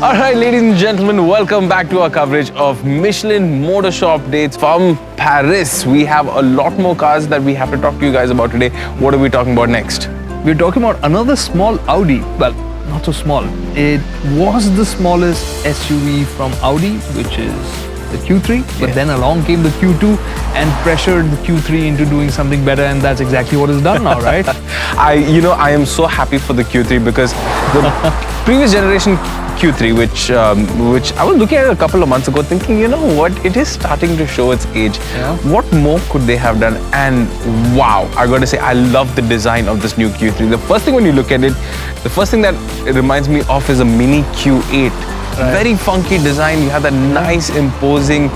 Alright, ladies and gentlemen, welcome back to our coverage of Michelin Motorshow updates from Paris. We have a lot more cars that we have to talk to you guys about today. What are we talking about next? We're talking about another small Audi. Well, not so small. It was the smallest SUV from Audi, which is the Q3, but then along came the Q2 and pressured the Q3 into doing something better, and that's exactly what it's done now, right? I am so happy for the Q3 because the previous generation Q3, which I was looking at a couple of months ago, thinking, you know what, it is starting to show its age. Yeah. What more could they have done? And wow, I got to say, I love the design of this new Q3. The first thing when you look at it, the first thing that it reminds me of is a mini Q8. Right. Very funky design. You have that nice imposing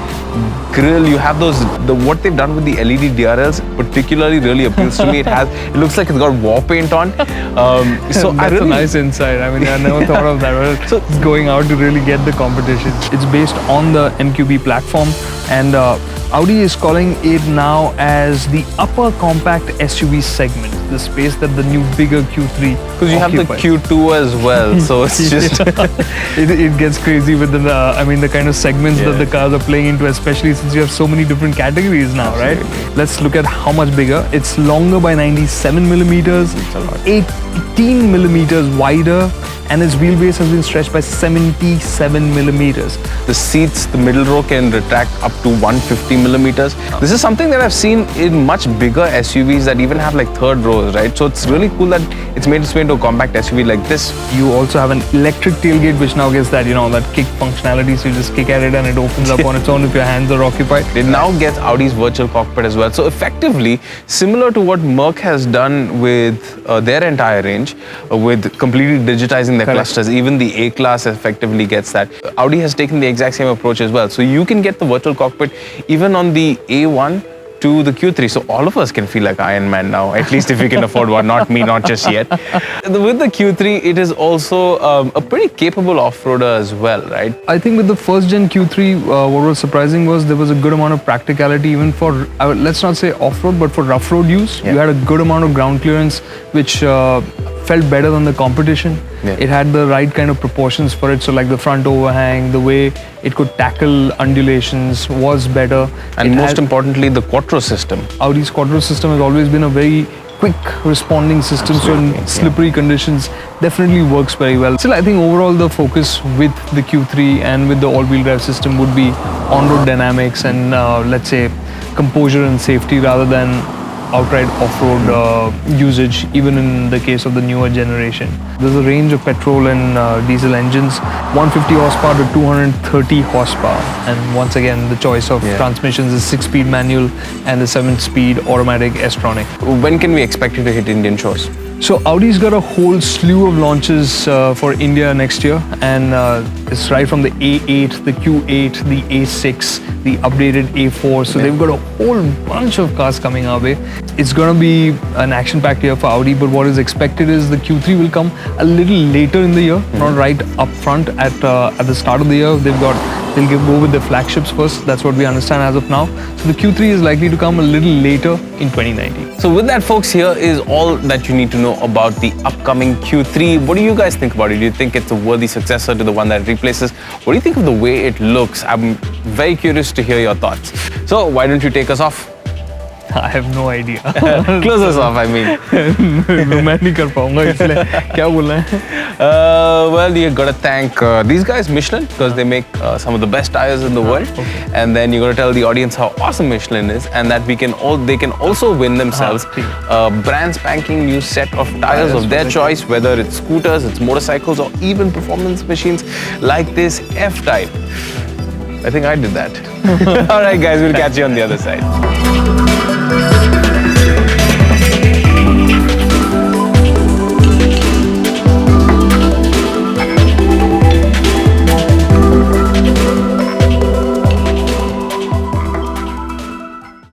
grille. You have what they've done with the LED DRLs particularly really appeals to me. It looks like it's got war paint on. So that's a nice insight. I mean, I never thought of that. So it's going out to really get the competition. It's based on the MQB platform, and Audi is calling it now as the upper compact SUV segment, the space that the new bigger Q3 because you have the Q2 as well, so it's just it gets crazy with the kind of segments that the cars are playing into, especially since you have so many different categories now. Absolutely. Right? Let's look at how much bigger. It's longer by 97 millimeters, 18 millimeters wider, and its wheelbase has been stretched by 77 millimeters. The seats, the middle row can retract up to 150 millimeters. This is something that I've seen in much bigger SUVs that even have like third rows, right? So it's really cool that it's made its way into a compact SUV like this. You also have an electric tailgate, which now gets that, that kick functionality. So you just kick at it and it opens up on its own if your hands are occupied. It now gets Audi's virtual cockpit as well. So effectively, similar to what Merc has done with their entire range, with completely digitizing their clusters, even the A-Class effectively gets that. Audi has taken the exact same approach as well. So you can get the virtual cockpit even on the A1 to the Q3. So all of us can feel like Iron Man now, at least if you can afford one, not me, not just yet. With the Q3, it is also a pretty capable off-roader as well, right? I think with the first gen Q3, what was surprising was there was a good amount of practicality even for, let's not say off-road, but for rough road use. You had a good amount of ground clearance, which felt better than the competition. It had the right kind of proportions for it. So like the front overhang, the way it could tackle undulations was better. And most importantly, the Quattro system. Audi's Quattro system has always been a very quick responding system. Absolutely. So in slippery conditions, definitely works very well. Still, I think overall the focus with the Q3 and with the all-wheel drive system would be on-road dynamics and let's say composure and safety rather than outright off-road usage, even in the case of the newer generation. There's a range of petrol and diesel engines, 150 horsepower to 230 horsepower. And once again, the choice of transmissions is 6-speed manual and the 7-speed automatic S-tronic. When can we expect it to hit Indian shores? So Audi's got a whole slew of launches for India next year, and it's right from the A8, the Q8, the A6, the updated A4. So they've got a whole bunch of cars coming our way. It's going to be an action-packed year for Audi, but what is expected is the Q3 will come a little later in the year, not right up front at the start of the year. They'll go with the flagships first. That's what we understand as of now. So the Q3 is likely to come a little later in 2019. So with that, folks, here is all that you need to know about the upcoming Q3. What do you guys think about it? Do you think it's a worthy successor to the one that it replaces? What do you think of the way it looks? I'm very curious to hear your thoughts. So why don't you take us off? I have no idea. Close us off, I mean. मैं नहीं कर पाऊँगा इसलिए क्या बोलना है? Well, you got to thank these guys, Michelin, because they make some of the best tires in the world. Okay. And then you got to tell the audience how awesome Michelin is, and that they can also win themselves a brand spanking new set of tires of their choice, whether it's scooters, it's motorcycles, or even performance machines like this F-Type. I think I did that. All right, guys, we'll catch you on the other side.